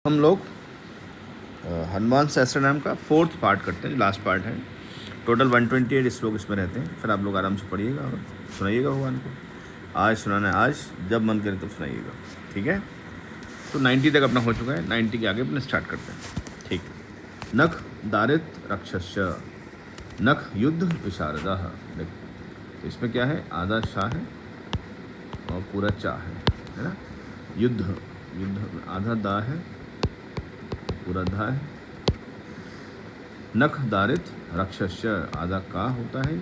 हम लोग हनुमान सहस्त्रनाम का 4th पार्ट करते हैं, जो लास्ट पार्ट है। टोटल 128 श्लोक इसमें रहते हैं। फिर आप लोग आराम से पढ़िएगा और सुनाइएगा भगवान को। आज सुनाना है, आज जब मन करे तब सुनाइएगा, ठीक है। तो 90 तक अपना हो चुका है, 90 के आगे अपना स्टार्ट करते हैं, ठीक। नख दारित रक्षस्य, नख युद्ध विशारदः। देखो तो इसमें क्या है, आधा शाह है और पूरा चा है ना। युद्ध, युद्ध आधा दा है, पूरा धा है। नख दारित रक्षस्य, आधा का होता है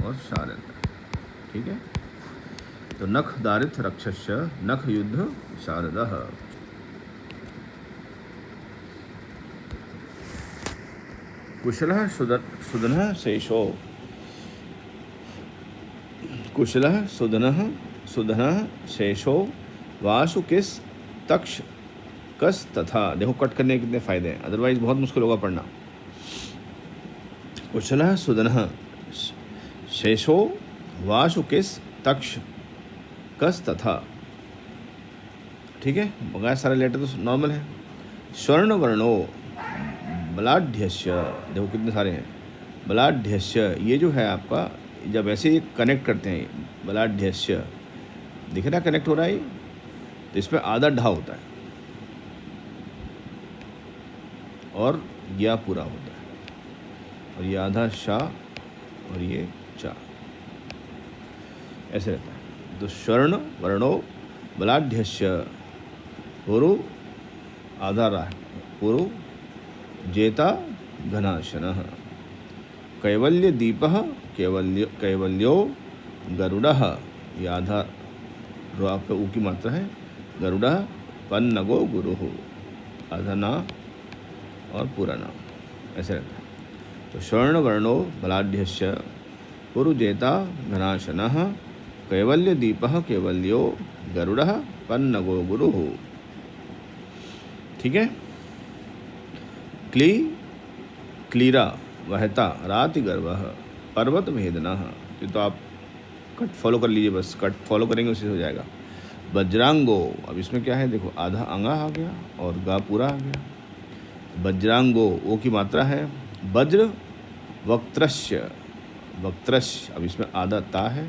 और शा रहता है, ठीक है। तो नख दारित रक्षस्य, नख युद्ध शारदः। कुशलः सुदनः शेषो, कुशलः सुदनः शेषो वासु किस तक्ष कस तथा। देखो कट करने के कितने फ़ायदे हैं, अदरवाइज बहुत मुश्किल होगा पढ़ना। कुशलः सुदनः शेषो वासु किस तक्ष कस तथा, ठीक है। बगैर सारे लेटर तो नॉर्मल है। स्वर्ण वर्णो बलाढ्यस्य, देखो कितने सारे हैं। बलाढ्यस्य, ये जो है आपका, जब ऐसे ये कनेक्ट करते हैं, बलाढ्यस्य दिख रहा कनेक्ट हो रहा है, तो इसमें आधा ढा होता है और या पूरा होता है, और ये आधा शा और ये चा, ऐसे रहता है। तो स्वर्ण वर्णो बलाढ्यस्य, पुरु आधा रा, पुरु जेता घनाशनः, कैवल्य दीपः कैवल्यो गरुड़ः, ये आधा रो आपका ऊ की मात्रा है। गरुड़ः पन्नगो गुरुः, आधा ना और पूरा नाम, ऐसे रहता है। तो स्वर्ण वर्णो बलाढ्यस्य, पुरुजेता घनाशनः, कैवल्य दीपः कैवल्यो गरुड़ः पन्नगो गुरुः, ठीक है। क्ली क्लीरा वहता राति गर्वः, पर्वत भेदनः। तो आप कट फॉलो कर लीजिए, बस कट फॉलो करेंगे उसी से हो जाएगा। वज्रांगो, अब इसमें क्या है देखो, आधा अंगा आ गया और गा पूरा आ गया। वज्रांगो, ओ की मात्रा है। वज्र वक्त्रस्य, वक्त्रस्य, अब इसमें आधा ता है,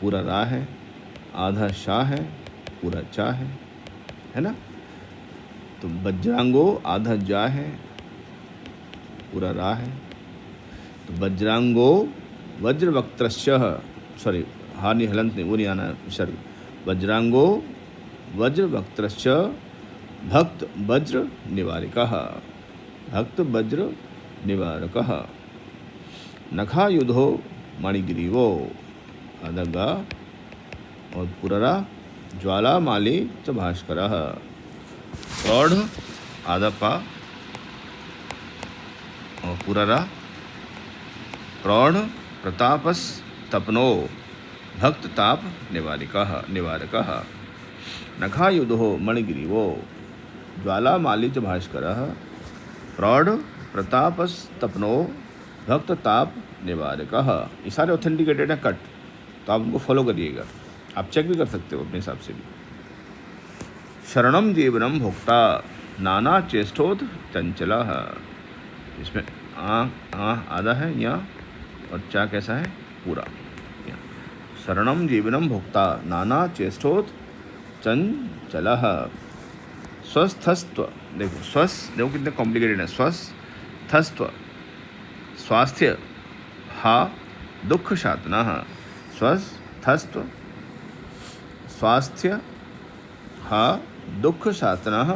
पूरा रा है, आधा शा है, पूरा चा है ना। तो वज्रांगो आधा जा है, पूरा रा है। तो वज्रांगो वज्र वक्त्रस्य, सॉरी हा नहीं, हलंत नहीं, वो नहीं आना विसर्ग। वज्रांगो वज्र वक्त्रस्य भक्त वज्र निवारिकः, भक्त वज्र निवारकः। नखायुधो मणिग्रीवो, आधा गा और पूरा ज्वालामाली च भास्करः। प्रौढ़ आधा पा और पूरा रा। प्रौढ़ प्रतापस तपनो भक्त ताप निवारकः। नखायुधो मणिग्रीवो ज्वालामाली च भास्करः। प्रौढ़ प्रतापस तपनो भक्त ताप निवारकः। ये सारे ऑथेंटिकेटेड हैं कट, तो आप उनको फॉलो करिएगा, आप चेक भी कर सकते हो अपने हिसाब से भी। शरणम जीवनम भोक्ता नाना चेष्टोत चंचलः, इसमें आ आधा है या और चा कैसा है, पूरा। शरणम जीवनम भोक्ता नाना चेष्टोत चंचलः। स्वस्थस्त्व, देखो स्वस्थ, देखो कितने कॉम्प्लिकेटेड है। स्वस्थस्त्व स्वास्थ्य, हा दुख शातनः। स्वस्थस्त्व स्वास्थ्य, हा दुख शातनः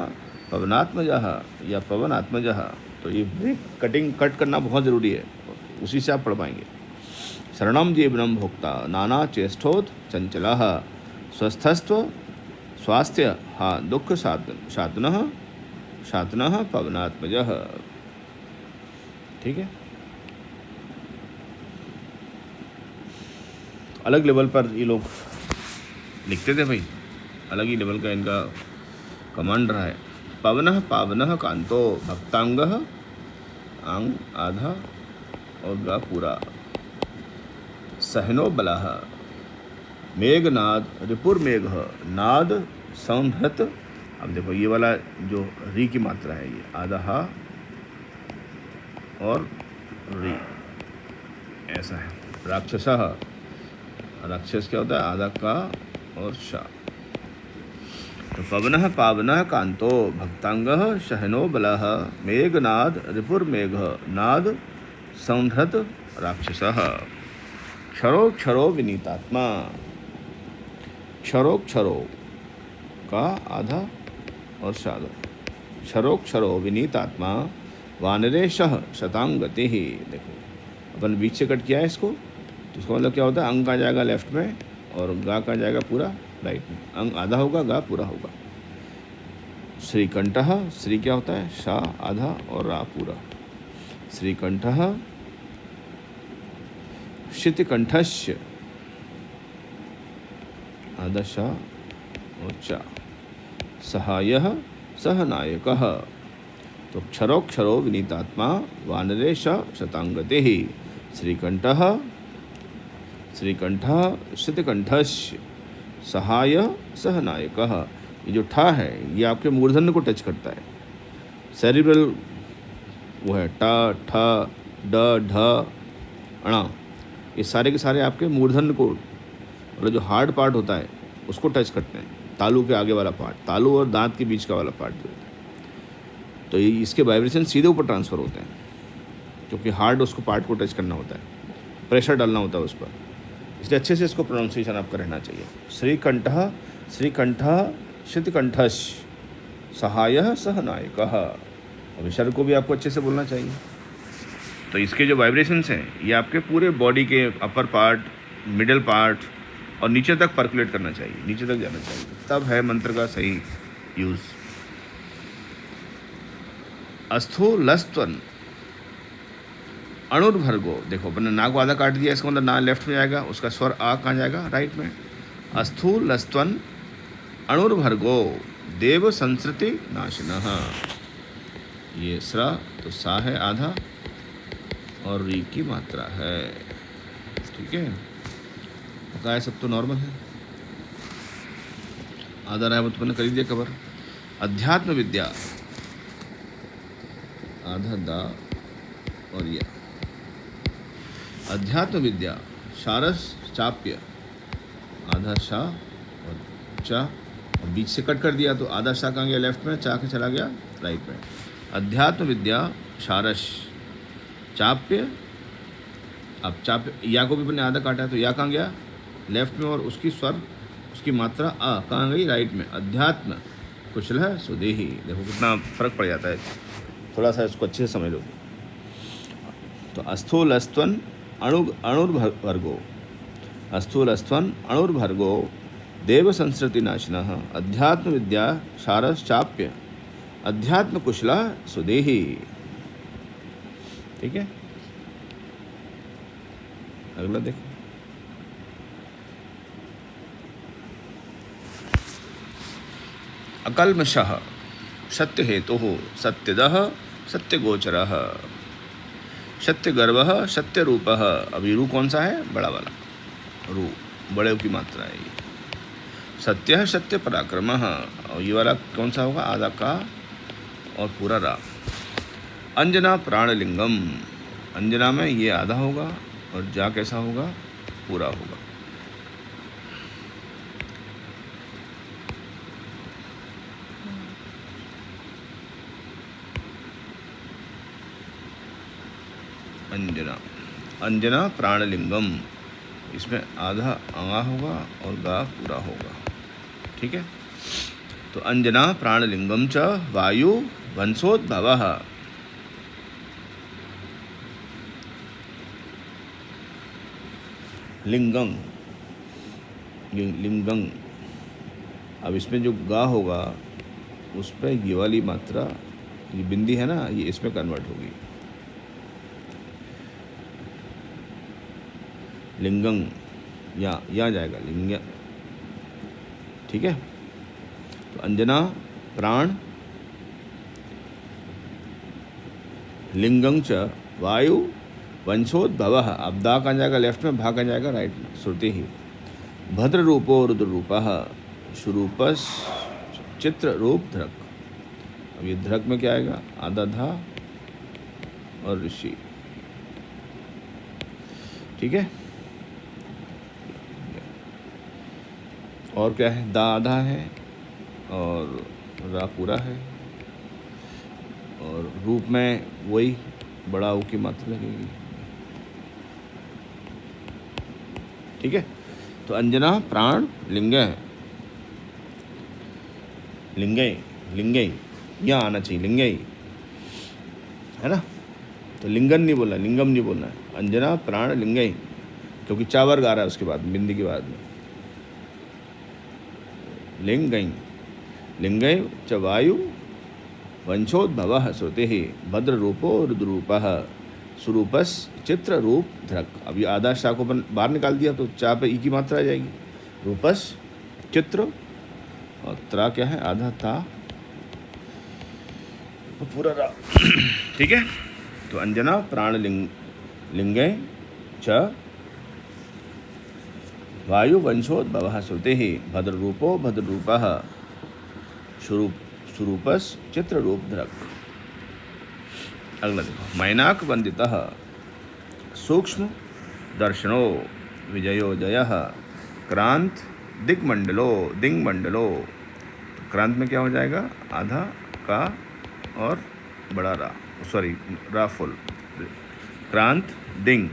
पवनात्मजः या पवनात्मजः। तो ये ब्रेक कटिंग कट करना बहुत ज़रूरी है, उसी से आप पढ़ पाएंगे। शरणम जीवनम भोक्ता नाना चेष्टोत चंचलः। स्वस्थस्त्व स्वास्थ्य, हा दुख शातनः पवनात्मजः, ठीक है। अलग लेवल पर ये लोग लिखते थे भाई, अलग ही लेवल का इनका कमांड रहा है। पवनः पावनः कांतो भक्तांगः, अंग आधा और गा पूरा। सहनो बलः मेघनाद रिपुर्मेघ नाद संहृत अब देखो ये वाला जो री की मात्रा है, ये आधा हा और री, ऐसा है। राक्षसः, राक्षस क्या होता है? आधा का और शा। तो पवनः पावनः कांतो भक्तांगः शहनो बलः मेघनाद रिपुर्मेघ नाद संहृत राक्षसः। क्षरो क्षरो विनीतात्मा, क्षरो क्षरो का आधा और शादा, क्षरो क्षरो विनीतात्मा वानरेशः शतांगति ही। देखो अपन बीच से कट किया है इसको, तो इसका मतलब क्या होता है? अंग आ जाएगा लेफ्ट में और गा का जाएगा पूरा राइट में। अंग आधा होगा, गा पूरा होगा। श्रीकंठः, श्री क्या होता है? शा आधा और रा पूरा। श्रीकंठः शितिकंठस्य, आधा शा और चा। सहायः सहनायकः, तो क्षरो क्षरो विनीतात्मा वानरेश शतांगते ही। श्रीकंठः, श्रीकंठः शितिकंठस्य सहाय सहनायकः। ये जो ठा है ये आपके मूर्धन्य को टच करता है। सेरिब्रल वो है टा ठा ड ढ अणा, ये सारे के सारे आपके मूर्धन्य को, मतलब जो हार्ड पार्ट होता है उसको टच करते हैं। तालू के आगे वाला पार्ट, तालू और दांत के बीच का वाला पार्ट जो होता है, तो ये इसके वाइब्रेशन सीधे ऊपर ट्रांसफ़र होते हैं, क्योंकि हार्ड उसको पार्ट को टच करना होता है, प्रेशर डालना होता है उस पर। इसलिए अच्छे से इसको प्रोनाउंसिएशन आपका रहना चाहिए। श्रीकंठः, श्रीकंठः शितिकंठस्य सहायः सहनायकः। अब शर को भी आपको अच्छे से बोलना चाहिए। तो इसके जो वाइब्रेशंस हैं ये आपके पूरे बॉडी के अपर पार्ट, मिडिल पार्ट और नीचे तक पर्कुलेट करना चाहिए, नीचे तक जाना चाहिए, तब है मंत्र का सही यूज़। अस्थूलस्त्वन अणुर्भर्गो, देखो अपने ना को आधा काट दिया, इसका मतलब ना लेफ्ट में जाएगा, उसका स्वर आ कहाँ जाएगा? राइट में। अस्थूलस्त्वन अणुर्भर्गो देव संसृति नाशिनः, ये स्रा तो सा है आधा और री की मात्रा है। ठीक है, पता है, सब तो नॉर्मल है। आधा रहा है वो तो मैंने कर ही दिया कवर। अध्यात्म विद्या, आधा दा और या। अध्यात्म विद्या शारस चाप्य, आधा शा और चा, और बीच से कट कर दिया तो आधा शा कहाँ गया? लेफ्ट में, चा के चला गया राइट में। अध्यात्म विद्या शारस चाप्य, अब चाप्य या को भी अपने आधा काटा है तो या कहाँ गया? लेफ्ट में, और उसकी स्वर, उसकी मात्रा आ कहाँ गई? राइट में। अध्यात्म कुशल है सुदेही, देखो कितना फर्क पड़ जाता है, थोड़ा सा इसको अच्छे से समझ लो। तो अस्थूलस्त्वन अणुर्भर्गो, अस्थूलस्त्वन अणुर्भर्गो देव संस्कृति नाशिनः अध्यात्म विद्या शारश्चाप्य अध्यात्म कुशला सुदेही। ठीक है, अगला देखो। अकल्मषः सत्य हेतु सत्यदः सत्यगोचरः सत्यगर्वः सत्यरूपः। अभी रू कौन सा है? बड़ा वाला रू, बड़े की मात्रा है ये। सत्य है सत्य पराक्रमः, और ये वाला कौन सा होगा? आधा का और पूरा रा। अंजना प्राणलिंगम, अंजना में ये आधा होगा और जा कैसा होगा? पूरा होगा। अंजना, अंजना प्राणलिंगम, इसमें आधा आंगा होगा और गा पूरा होगा। ठीक है, तो अंजना प्राणलिंगम च वायु वंशोद्भवः। लिंगं, लिंगं, अब इसमें जो गा होगा उस पर ये वाली मात्रा, ये बिंदी है ना, ये इसमें कन्वर्ट होगी। लिंगं, या जाएगा लिंग। ठीक है, तो अंजना प्राण लिंगं च वायु वंशोद्भवः। अब दा कहाँ जाएगा? लेफ्ट में, भा कहाँ जाएगा? राइट में। श्रुति ही भद्र रूपो रुद्र रूपः स्वरूपस चित्र रूप धृक। अब ये धृक में क्या आएगा, आधा धा और ऋषि, ठीक है। और क्या है, दा आधा है और रा पूरा है, और रूप में वही बड़ा ऊ की मात्रा लगेगी, ठीक है। तो अंजना प्राण लिंगे, लिंगे लिंगे यहाँ आना चाहिए, लिंगे, है ना। तो लिंगन नहीं बोलना, लिंगम नहीं बोलना है, अंजना प्राण लिंगे, क्योंकि चा वर्ग आ रहा है उसके बाद, बिंदी के बाद में। लिंगई लिंगै च वायु वंशोद्भवः श्रुतिः भद्र रूपो रुद्रूपः स्वरूपस चित्र रूप धृक। अभी आधा शा को बाहर निकाल दिया तो चा पे ई की मात्रा आ जाएगी, रूपस चित्र, और त्रा क्या है, आधा था तो पूरा रा, ठीक है। तो अंजना प्राण लिंगे च वायु वंशोद्भवः श्रुतिः भद्र रूपो भद्र रूपः स्वरूपस चित्र रूप धृक। अगला देखो, मैनाक वंदितः सूक्ष्म दर्शनो विजयो जयः क्रांत दिग्मंडलो दिंगमंडलो। क्रांत में क्या हो जाएगा, आधा का और बड़ा रा, सॉरी रा फुल, क्रांत दिंग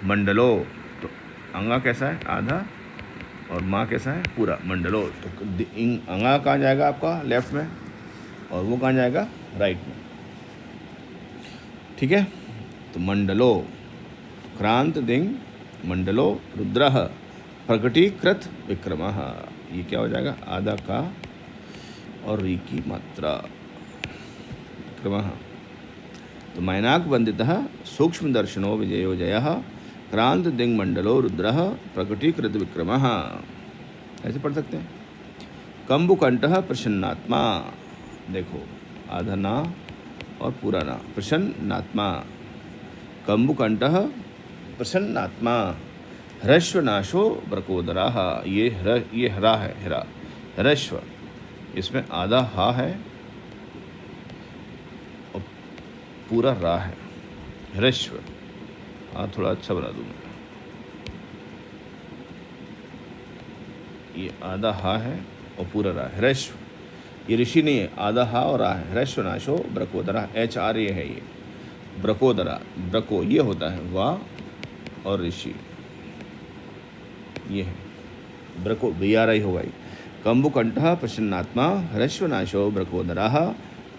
मंडलो। तो अंगा कैसा है, आधा, और माँ कैसा है, पूरा, मंडलो। तो अंगा कहाँ जाएगा आपका, लेफ्ट में, और वो कहाँ जाएगा, राइट में, ठीक है। तो मंडलो क्रांत दिंग मंडलो रुद्रः प्रकटीकृत विक्रमः, ये क्या हो जाएगा, आधा का और री की मात्रा, विक्रमः। तो मैनाक वंदितः सूक्ष्म दर्शनो विजयो जयः क्रांत दिंग मंडलो रुद्रः प्रकटीकृत विक्रमः, ऐसे पढ़ सकते हैं। कंबुकंठः प्रसन्नात्मा, देखो आधा ना और पूरा ना, प्रसन्नात्मा, कंबुकंठः प्रसन्नात्मा ह्रस्वनाशो ब्रकोदराः, ये हरा है, हरा ह्रस्व, इसमें आधा हा है और पूरा रा है, ह्रस्व। हाँ थोड़ा अच्छा बना दूँ, ये आधा हा है और पूरा रा है, ह्रस्व, ये ऋषि नहीं है, आधा हा और रा है, ह्रस्व नाशो ब्रकोदरा, HR ये है, ये ब्रकोदरा, ब्रको ये होता है वाह और ऋषि, ये है ब्रको, BRI होगा ये। कंबुकंठः प्रसन्नात्मा ह्रस्वनाशो ब्रकोदराः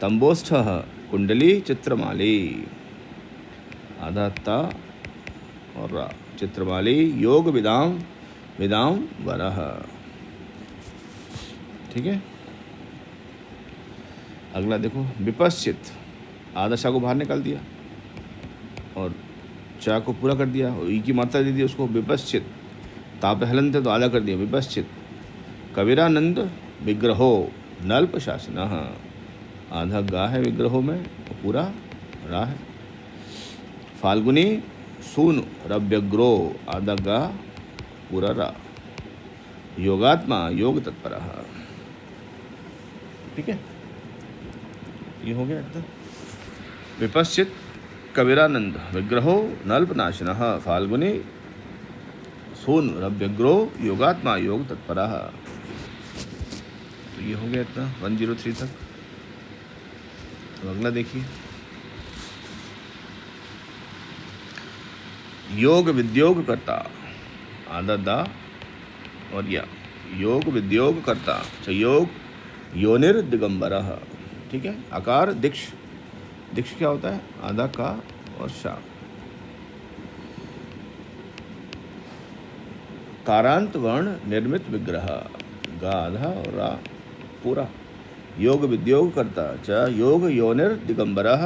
तंबोष्ठः कुंडली चित्रमाली, आधा ता और रा, चित्रमाली योग विदाम विदाम वरः, ठीक है। अगला देखो, विपश्चित, आधा शा को बाहर निकाल दिया और चा को पूरा कर दिया, और ई की मात्रा दे दी उसको, विपश्चित, ताप हलन थे तो आधा कर दिया, विपश्चित कबीरानंद विग्रहो नल्प शासनः, आधा गा है विग्रहों में और पूरा रा है। फाल्गुनी सूनु रव्यग्रो, आधा गा पूरा रा, योगात्मा योग तत्परः, ठीक है। ये हो गया एकदम। विपश्चित कबीरानंद विग्रहो नल्पनाशिनः फाल्गुनी सून रव्यग्रो योगात्मा योग तत्परः। तो ये हो गया इतना 103 तक। तो अगला देखिए, योग विद्योग करता, आधा दा और या, योग विद्योग करता योग योनिर दिगंबरः, ठीक है। आकार दिक्ष, दिक्ष क्या होता है, आधा का और शा। कारांत वर्ण निर्मित विग्रह, गा आधा और रा पूरा, योग विद्योग करता च योग योनिर दिगंबरः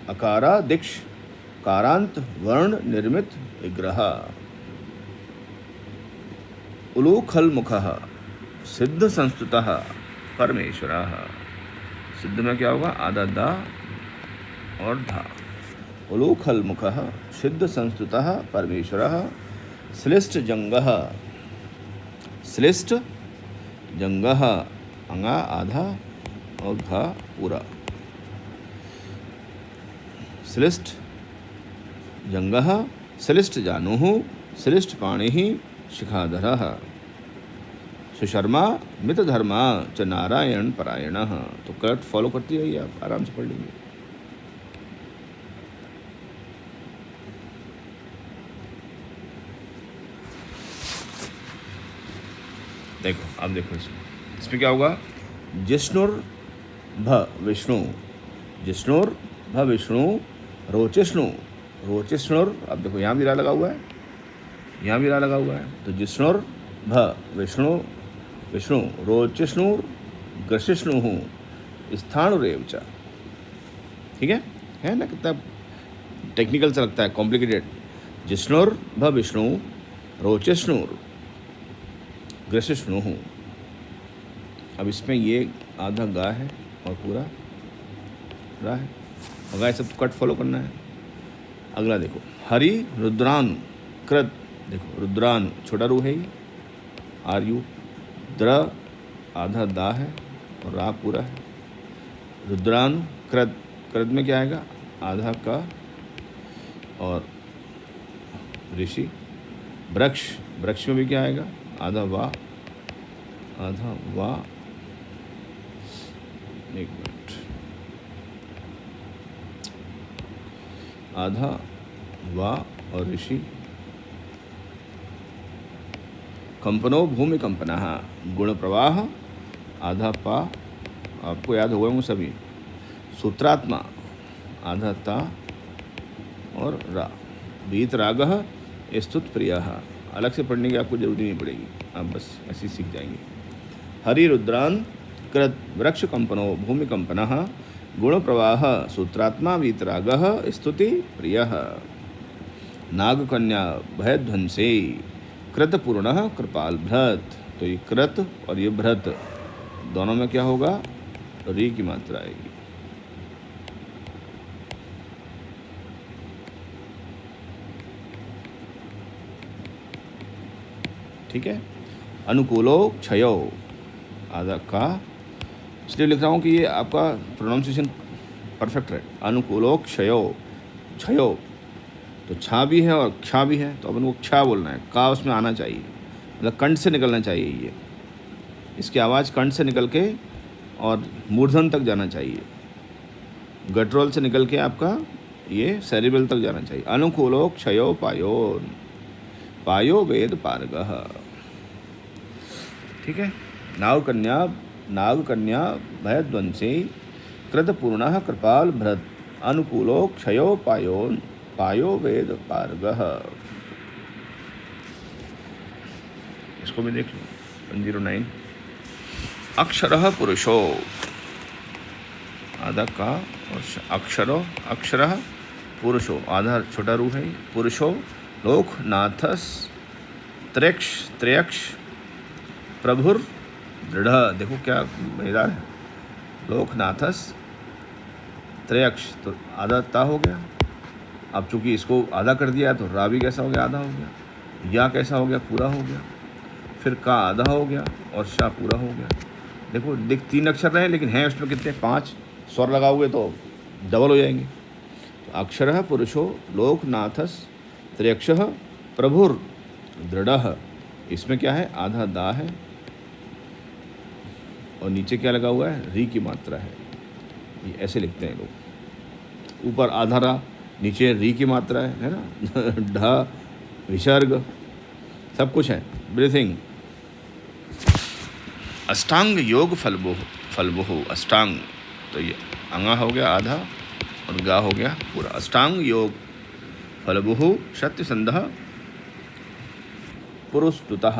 अकारा दिक्ष कारांत वर्ण निर्मित विग्रह। उलूखलमुखः सिद्ध संस्तुतः परमेश्वरः, सिद्ध में क्या होगा, आधा दा और धा। उलूखलमुखः सिद्ध संस्तुतः परमेश्वरः श्लिष्ट जंगः, श्लिष्ट जंगह अंगा आधा और घा पूरा। श्लिष्ट जंगह श्लिष्ट जानुः श्लिष्ट पाणिः शिखाधरः। सुशर्मा मितधर्मा च नारायण परायणः। तो करेक्ट फॉलो करती रहिए, आप आराम से पढ़ लेंगे। देखो अब देखो इसमें क्या होगा। जिष्णुर भ विष्णु, जिष्णुर भ विष्णु, रोचिष्णु रोचिष्णुर। अब देखो यहाँ भी रा लगा हुआ है, यहाँ भी रा लगा हुआ है। तो जिष्णुर भ विष्णु विष्णु, रोचिष्णुर ग्रसिष्णु स्थाणुरेव च। ठीक है ना, कितना टेक्निकल सा लगता है, कॉम्प्लिकेटेड। जिष्णुर भ विष्णु, रोचिष्णुर ग्रसिष्णु। अब इसमें ये आधा गा है और पूरा रा है, और गा सब कट फॉलो करना है। अगला देखो, हरि रुद्रान कृत। देखो रुद्रान छोटा रू है, आर यू। द्र आधा दा है और रा पूरा है। रुद्रान कृत, कृत में क्या आएगा, आधा का और ऋषि। वृक्ष, वृक्ष में भी क्या आएगा, आधा वा, आधा वा। एक मिनट, आधा वा और ऋषि। कंपनो भूमि कंपनः, गुण प्रवाह आधा पा, आपको याद हो गए होंगे सभी। सूत्रात्मा आधा ता और रा। वीत रागः स्तुत प्रियः। अलग से पढ़ने की आपको जरूरत नहीं पड़ेगी, आप बस ऐसे सीख जाएंगे। हरि रुद्रान कृत वृक्ष कंपनो भूमि कंपनः गुण प्रवाह सूत्रात्मा वीतरागः स्तुति प्रियः। नागकन्या भयध्वंसे कृत पूर्णः कृपाल भ्रत। तो ये कृत और ये भ्रत दोनों में क्या होगा, री की मात्रा आएगी। ठीक है। अनुकूलो क्षयो आधा का, इसलिए लिख रहा हूँ कि ये आपका प्रोनाउंसिएशन परफेक्ट है। अनुकूलो क्षयो, क्षयो तो छा भी है और क्षा भी है, तो अपन को क्षा बोलना है। का उसमें आना चाहिए, मतलब कंठ से निकलना चाहिए। ये इसकी आवाज़ कंठ से निकल के और मूर्धन तक जाना चाहिए। गटरोल से निकल के आपका ये सेरिबल तक जाना चाहिए। अनुकूलो क्षयो पायो, पायो वेद पारगः। ठीक है। नागकन्या भयध्वंसे कृत पूर्णः कृपाल भ्रत। अनुकूलो क्षयो पायो वेद पारगः। इसको भी देख लो, 109। अक्षरः पुरुषो आधा का और अक्षरो, अक्षरः पुरुषो आधा छोटा रू है। पुरुषो लोकनाथस त्रयक्ष प्रभुर दृढ़। देखो क्या मजेदार है, लोकनाथस त्रयक्ष, तो आधा ता हो गया। अब चूंकि इसको आधा कर दिया तो रा भी कैसा हो गया, आधा हो गया। या कैसा हो गया, पूरा हो गया। फिर का आधा हो गया और शा पूरा हो गया। देखो देख 3 अक्षर रहे, लेकिन हैं उसमें कितने, 5 स्वर लगा हुए तो डबल हो जाएंगे। तो अक्षरः पुरुषो लोकनाथस त्रयक्षः प्रभुर दृढ़। इसमें क्या है, आधा दा है और नीचे क्या लगा हुआ है, री की मात्रा है। ये ऐसे लिखते हैं लोग, ऊपर आधा रा, नीचे री की मात्रा है ना। ढा विसर्ग सब कुछ है, ब्रीथिंग। अष्टांग योग फलबुहु अष्टांग, तो ये अंगा हो गया आधा और गा हो गया पूरा। अष्टांग योग फलबुहु सत्यसंधः पुरुषतुतः,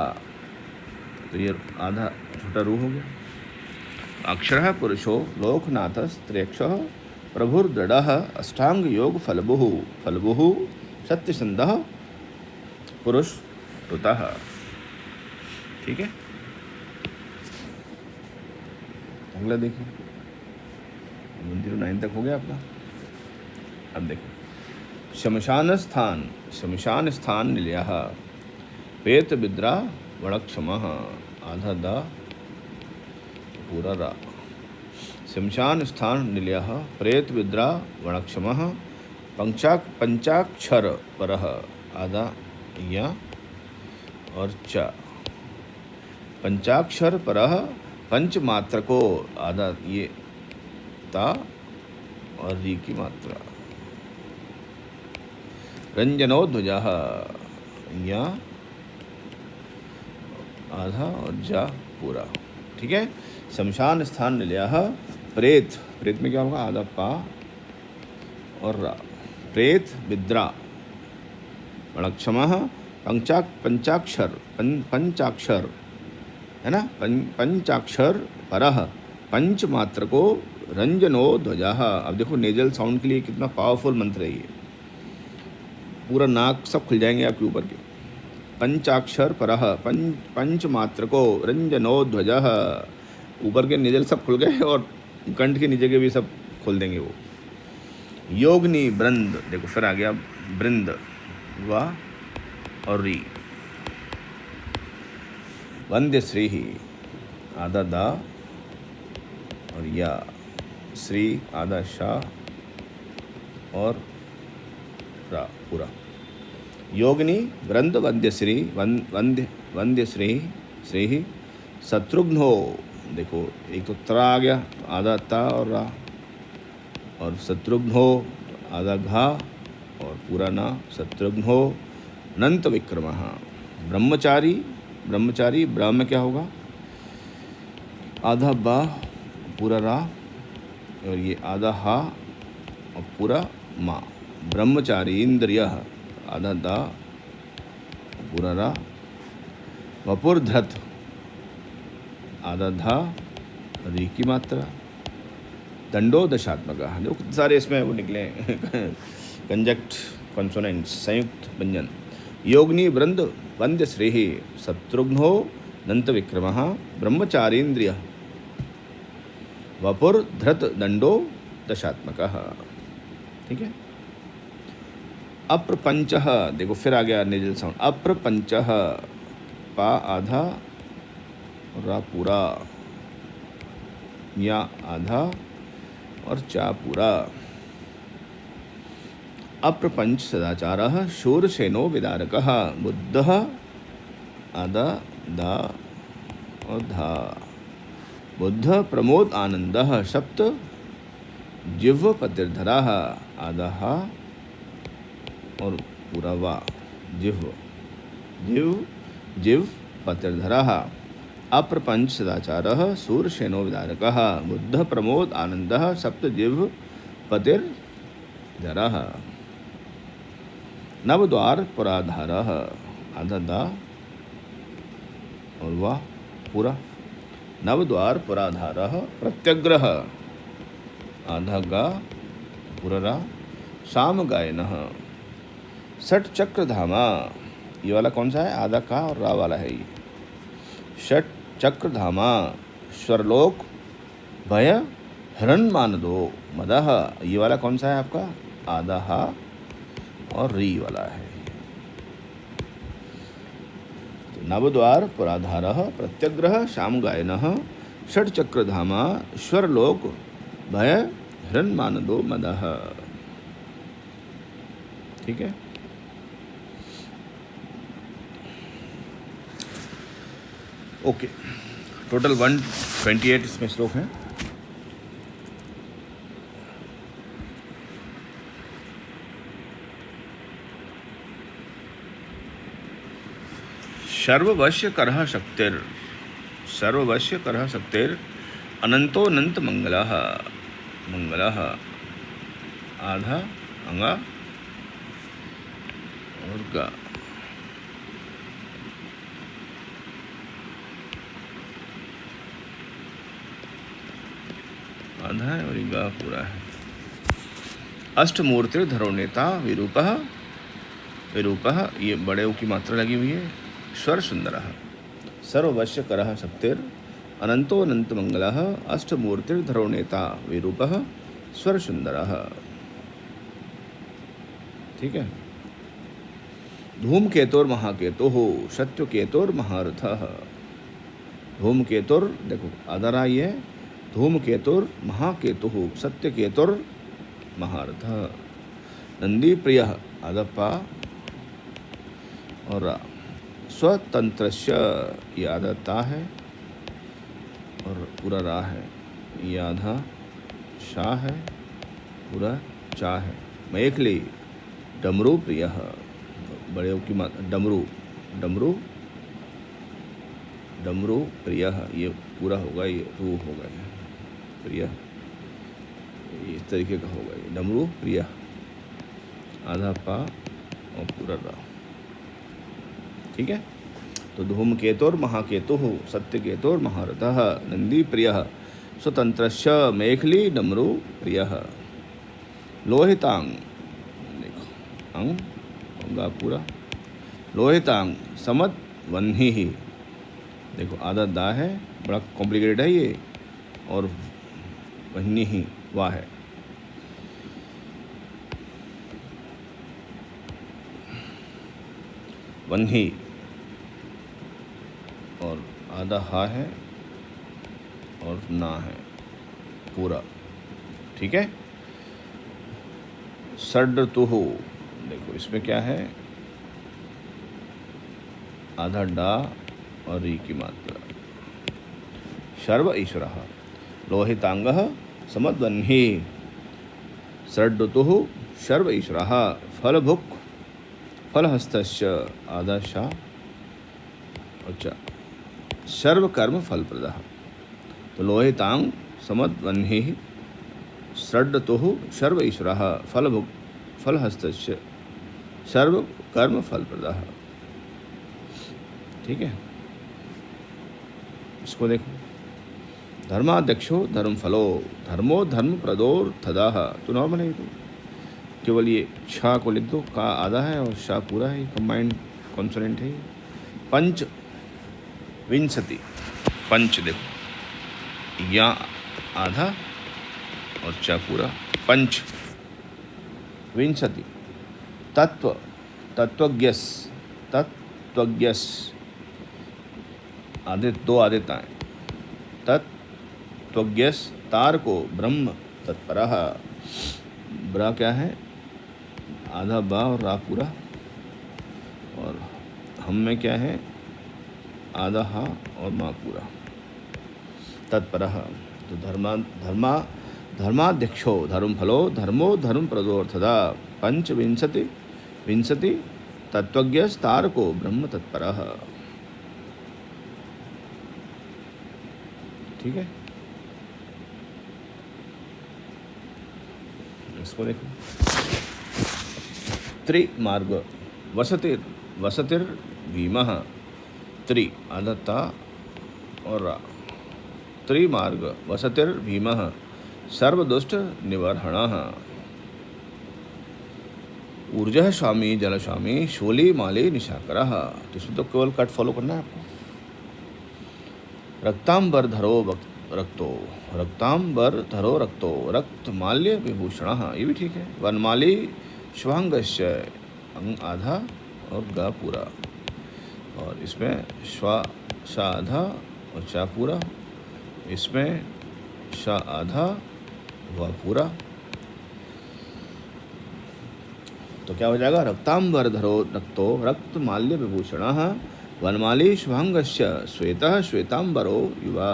तो ये आधा छोटा रू हो गया। अक्षरः पुरुषो लोकनाथस्त्रेक्षः प्रभुर्दृढ़ः अष्टांग योग फलबुहु सत्यसंधः पुरुषतुतः। ठीक है। अगला देखिए, 109 तक हो गया अपना। अब देखो, शमशान स्थान निलयः पेत विद्रा वणक्षमः आधा दा पूरा रा। शमशान स्थान निलयः प्रेत विद्रा वणक्षमः पंचाक्षर परः आधा या और चा। पंचाक्षर परः पंच मात्र को आधा ये ता और री की मात्रा। रंजनो ध्वजः या आधा और जा पूरा। ठीक है। शमशान स्थान निलयः प्रेत, प्रेत में क्या होगा आधा पा और रा। प्रेत विद्रा वणक्षमः पंचाक्षर पंचाक्षर है ना, पंचाक्षर परः पंच मात्र को रंजनो ध्वजः। अब देखो नेजल साउंड के लिए कितना पावरफुल मंत्र है ये। पूरा नाक सब खुल जाएंगे आपके ऊपर के। पंचाक्षर परः पंच मात्र को रंजनो ध्वजः, ऊपर के नेजल सब खुल गए और कंठ के नीचे के भी सब खोल देंगे वो। योगनी वृंद, देखो फिर आ गया वृंद वाह और री। वंद्य श्री ही आधा दा और या, श्री आधा शाह और रा पूरा। योगिनी वृंद वंद्य श्री वंद्य श्री श्री ही शत्रुघ्नो, देखो एक तो त्र आ गया आधा ता और रा, और शत्रुघ्नो आधा घा और पूरा ना शत्रुघ्नो। अनंत विक्रमः ब्रह्मचारी, ब्रह्मचारी ब्रह्म में क्या होगा आधा बा पूरा रा और ये आधा हा और पूरा मा। ब्रह्मचारी इंद्रिय आधा दा पूरा रा। वपुर्धृत आधा धा री की मात्रा। दंडो दशात्मक, जो सारे इसमें वो निकले कंजक्ट कॉन्सोनेंट्स संयुक्त व्यंजन। योगिनी वृंद वंद्य श्री शत्रुघ्नो दंत विक्रमः ब्रह्मचारीन्द्रिय वपुर धृत दंडो दशात्मकः। ठीक है। अप्रपंचः, देखो फिर आ गया नेजल साउंड। अप्रपंचः पा आधा रा पूरा या आधा और चा पूरा। अप्रपंच सदाचारः शूरसेनो विदारकः बुद्धः आधा दा और धा। बुद्ध प्रमोद आनंदः सप्त जिह्व पतिर्धरः आधा हा और पूरा वा। जिह्व जिह्व जिह्व पतिर्धरः। अप्रपंच सदाचारः शूरसेनो विदारकः बुद्ध प्रमोद आनंदः सप्त जिह्व पतिर्धरः। नवद्वार पुराधारः आधा दा और वाह पूरा। नवद्वार पुराधारः प्रत्यग्रह आधा गा पूरा रा। शाम गायनः षट चक्र धामा, ये वाला कौन सा है आधा का और रा वाला है ये। षट चक्र धामा स्वरलोक भय हिरण्मानदो मदः, ये वाला कौन सा है आपका आधा हा और री वाला है। तो नवद्वार पुराधारः प्रत्यग्रह शाम गायनः षट चक्र धामा स्वरलोक भय हिरण्मानदो मदः। ठीक है। ओके, टोटल 128 इसमें श्लोक हैं। सर्ववश्य करः शक्तिर, सर्ववश्य करः शक्तिर अनंतो अनंत मंगलः मंगलः आधा अंगा और गा। आधा है और गा पूरा है। अष्टमूर्ति धरो नेता विरूपः, विरूपः ये बड़े की मात्रा लगी हुई है। स्वर सुंदरः सर्ववश्य करः शक्तिर अनंतो अनंत मंगलः अष्टमूर्ति धरो नेता विरूपः स्वर सुंदरः। ठीक है। धूमकेतुर् महाकेतुः शत्रुकेतुर् महारथः धूमकेतुर, देखो आधा रा ये है, धूमकेतुर महाकेतु सत्यकेतुर महारथ। नंदी प्रिय आधा पा और रा। स्वतंत्रस्य ये आधा ता है और पूरा रा है, ये आधा शा है, पूरा चा है। मैखली डमरू प्रिय, बड़े की मात डमरू, डमरू डमरू प्रिय, ये पूरा होगा, ये रू होगा, ये प्रिय इस तरीके का होगा, ये डमरू प्रिय आधा पा और पूरा रा। ठीक है, तो धूमकेतुर महाकेतु सत्यकेतुर महारथः नंदी प्रिय स्वतंत्रस्य मैखली डमरू प्रिय। लोहितांग, देखो अंग होगा पूरा, लोहितांग समद वन्ही ही, देखो आधा दा है, बड़ा कॉम्प्लिकेटेड है ये, और वन्ही ही वाह है। वन्ही और आधा हा है और ना है पूरा। ठीक है, षड्ऋतुः, देखो इसमें क्या है, आधा डा और री की मात्रा। शर्व ईश्वरः लोहितांगः समद्वह्नि, षड्ऋतुः शर्व ईश्वरः फलभुक् फलहस्तस्य आधा शा और चा। सर्वकर्म फलप्रदः, तो लोहितांग समद्वह्नि षड्ऋतुः शर्व ईश्वरः फलभुक् फलहस्तस्य सर्वकर्म फलप्रदः। ठीक है, इसको देखो, धर्माध्यक्षो धर्म फलो धर्मो धर्म प्रदोर्थदाः, तो नॉर्मल है, तो केवल ये छा को लिख दो, का आधा है और शा पूरा है, कंबाइंड कॉन्सोनेंट है। पंच विंशति, पंच देखो या आधा और चा पूरा, पंच विंशति। तत्व तत्वज्ञस, तत्वज्ञस आधे दो आधे ताएं, तत्वज्ञस तार को ब्रह्म तत्परः, ब्रा क्या है, आधा बा और रा पूरा, और हम में क्या है, आधा हा और मा पूरा, तत्परः। तो धर्माध्यक्षो धर्म फलो धर्मो धर्म प्रदोर्थदा पंचविंशति विंशति तत्वज्ञ तारको ब्रह्म तत्परः। ठीक है, इसको देखो, त्रिमार्ग वसतिर् भीमः, त्रि आधा ता और रा, त्रिमार्ग वसतिर् भीमः सर्वदुष्ट निवर्हणः। ऊर्जा स्वामी जल स्वामी शोली माली निशाकरः, तो इसमें तो केवल कट फॉलो करना है आपको। रक्तांबर धरो रक्तो, रक्तांबर धरो रक्तो रक्त माल्य विभूषणः, ये भी ठीक है। वनमाली श्वांगस्य, अंग आधा और गा पूरा, और इसमें श्वा शा आधा और चा पूरा, इसमें शा आधा व पूरा, तो क्या हो जाएगा, रक्तांबर धरो रक्तो रक्त माल्य विभूषणः वनमाली श्वांगस्य श्वेतः श्वेतांबरो युवा।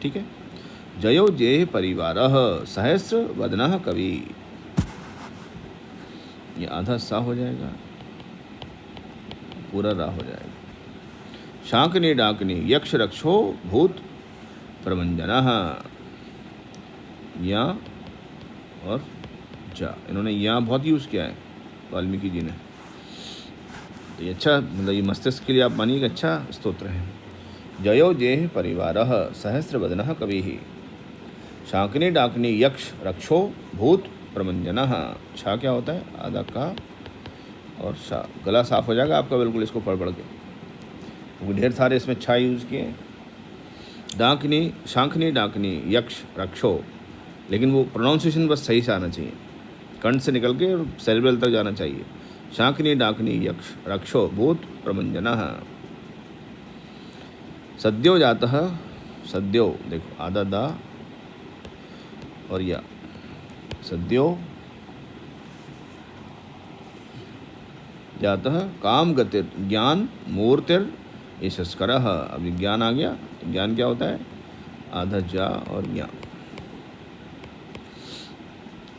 ठीक है, जयो जेह परिवारः सहस्र वदनः कवि, ये आधा सा हो जाएगा, पूरा रा हो जाएगा। शांकनी डाकनी यक्ष रक्षो भूत प्रमंजनः, या और जा, इन्होंने यहाँ बहुत यूज़ किया है वाल्मीकि जी ने, तो ये अच्छा, मतलब ये मस्तिष्क के लिए आप मानिएगा अच्छा स्तोत्र है। जयो जेह परिवारः सहस्रवदनः कविः, शांकनी डाकनी यक्ष रक्षो भूत प्रमंजनः। छा क्या होता है, आधा का और शा, गला साफ हो जाएगा आपका बिल्कुल इसको पढ़ के, क्योंकि ढेर सारे इसमें छा यूज़ किए। डाकनी शांकनी डाकनी यक्ष रक्षो, लेकिन वो प्रोनाउंसिएशन बस सही से आना चाहिए, कंठ से निकल के सेरेब्रल तक जाना चाहिए। शांकनी डाकनी यक्ष रक्षो भूत प्रमंजनः सद्यो जातः, सद्यो देखो आधा दा और या, सद्यो जातः काम गतिर ज्ञान मूर्तिर यशस्करः। अभी ज्ञान आ गया तो ज्ञान क्या होता है, आधा जा और ज्ञा,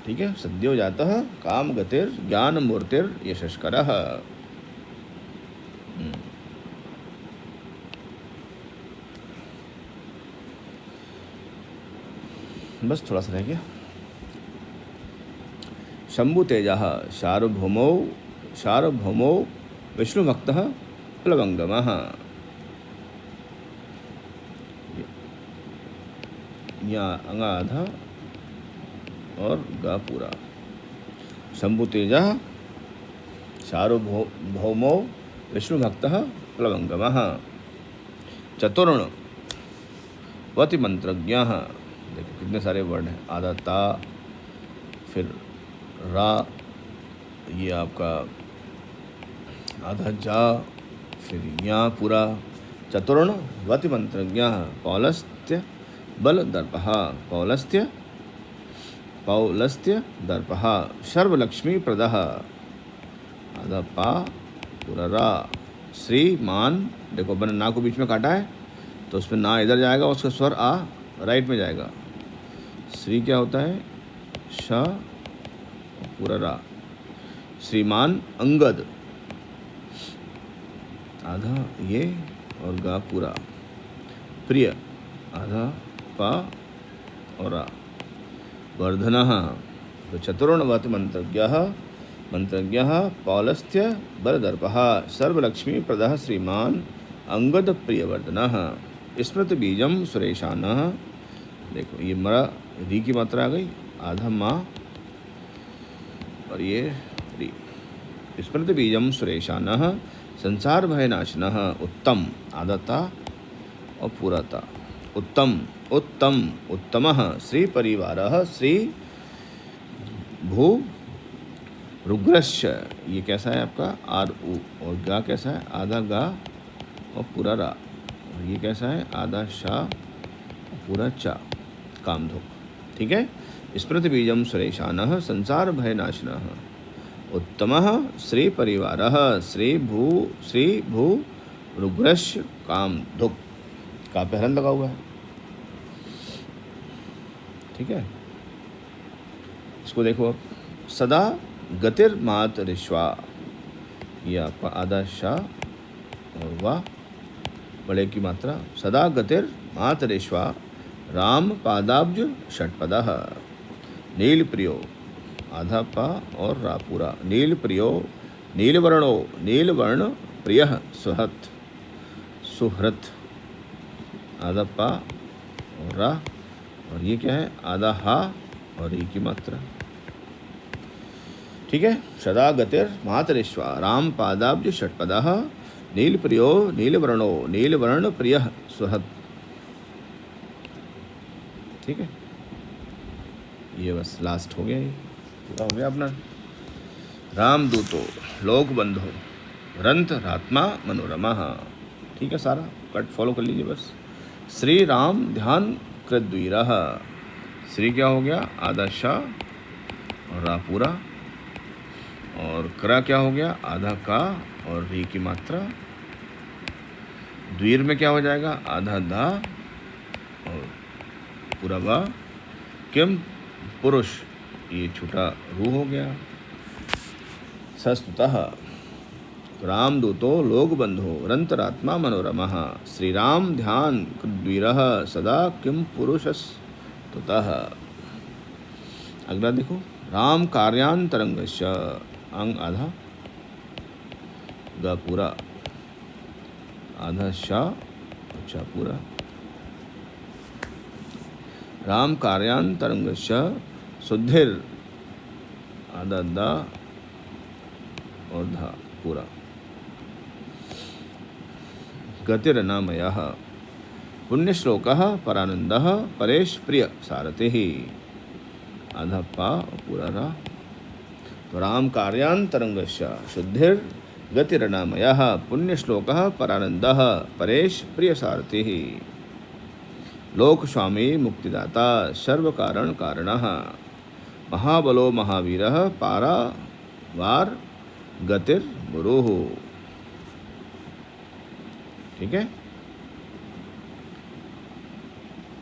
ठीक है। सद्यो जातः काम गतिर ज्ञान मूर्तिर यशस्करः। बस थोड़ा सा रह गया। शंभु तेजः सार्वभौमौ, सार्वभौमौ विष्णुभक्तः प्लवंगमः। यहाँ अंगा आधा और गा पूरा। शंभु तेजः सार्वभौमौ विष्णुभक्तः प्लवंगमः। चतुर्ण वति मंत्रज्ञः, देखो कितने सारे वर्ड हैं। आधा ता, फिर रा, ये आपका आधा जा, फिर या पूरा। चतुर्ण वति मंत्रज्ञः पौलस्त्य बल दर्पः, पौलस्त्य पौलस्त्य दर्पः। सर्वलक्ष्मी प्रदः, आधा पा पूरा रा। श्रीमान, देखो मैंने ना को बीच में काटा है तो उसमें ना इधर जाएगा, उसका स्वर आ राइट में जाएगा। श्री क्या होता है, श पूरा रा। श्रीमान अंगद, आधा ये और गा पूरा। प्रिय, आधा पा और रा। वर्धनः, तो चतुर्णवत् मंत्रज्ञः, मंत्रज्ञः पौलस्त्य बलदर्पः। सर्वलक्ष्मी प्रदः श्रीमान अंगद प्रियवर्धनः। स्मृति बीजम सुरेशानः, देखो ये मरा री की मात्रा आ गई, आधा माँ और ये री। स्मृति बीजम सुरेशानः संसार भयनाशिनः। उत्तम, आधा ता और पूरा ता। उत्तम, उत्तम, उत्तमः श्री परिवारः। श्री भू रुग्रश्य, ये कैसा है आपका आर उ, और गा कैसा है, आधा गा और पूरा रा। और ये कैसा है, आधा शा और पूरा चा, कामधुक, ठीक है। स्मृति बीजम सुरेशानः संसार भयनाशिनः। उत्तमः श्री परिवारः। श्री भू रुग्रश्य कामधुक, का पहरन लगा हुआ है, ठीक है। इसको देखो अब, सदा गतिर मात ऋष्वा, ये आपका आधा शा और वाह, बड़े की मात्रा। सदा गतिर मात ऋष्वा राम पादाब्ज षटपदः। नील प्रियो, आधा पा और रा पूरा। नील प्रियो नीलवर्णो, नीलवर्ण प्रियः सुहृत, सुहृत, आधा पा और रा। और ये क्या है, आधा हा और ई की मात्रा, ठीक है। सदा गतिर मातरेश्वा राम पादाब्ज षटपदः। नील प्रियो नीलवर्णो, नीलवर्ण प्रियः सुहृत, ठीक है। ये बस लास्ट हो गया, ये पूरा हो गया अपना। रामदूतो लोक बंधो रंत रात्मा मनोरमा, ठीक है। सारा कट फॉलो कर लीजिए बस। श्री राम ध्यान कृद्वीरः, श्री क्या हो गया, आधा शा और रा पूरा। और क्रा क्या हो गया, आधा का और री की मात्रा। द्वीर में क्या हो जाएगा, आधा धा और पूरा बा। किम पुरुष, ये छोटा रू हो गया। सस्तुतः रामदूतो लोकबंधो रंतरात्मा मनोरमः। श्री राम ध्यान कृद्वीरः सदा किम पुरुषस्तुतः। अगला देखो, राम कार्यांतरंगस्य, अंग आधा गा पूरा, आधा शा अच्छा पूरा। राम कार्यांतरंगस्य शुद्धिर, आधा दा और धा पूरा। गतिरनामयः पुण्यश्लोकः परानंदः परेश प्रिय सारथिः, आधा पा और पूरा रा। राम कार्यांतरंगस्य शुद्धिर गतिरनामयः पुण्यश्लोकः परानन्दः परेश प्रियसारथिः लोकस्वामी मुक्तिदाता सर्वकारण कारणः महाबलो महावीरः पारावार गतिर गुरुः। ठीक है,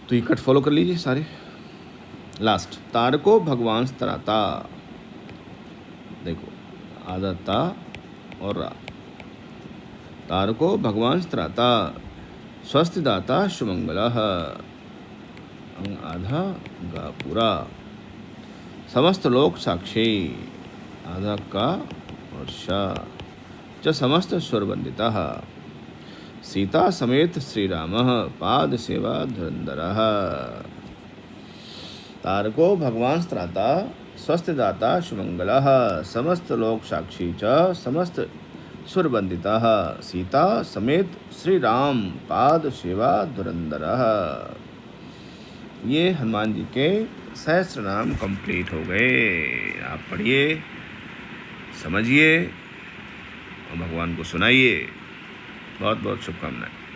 तो ये कट फॉलो कर लीजिए सारे। लास्ट, तारको भगवान स्तराता, देखो आधा ता और रा। तारको भगवान स्तराता स्वस्थदाता सुमंगलः, आधा गा पूरा। समस्त लोक साक्षी, आधा का और शा। च समस्त स्वरवंदितः सीता समेत श्री रामः पाद सेवा धुरंधरः। तारको भगवान त्राता स्वस्थदाता सुमंगलः समस्त लोक साक्षी च समस्त सुरबंदितः सीता समेत श्री राम पाद सेवा धुरंधरः। ये हनुमान जी के सहस्त्र नाम कंप्लीट हो गए। आप पढ़िए, समझिए और भगवान को सुनाइए। बहुत बहुत शुभकामनाएं।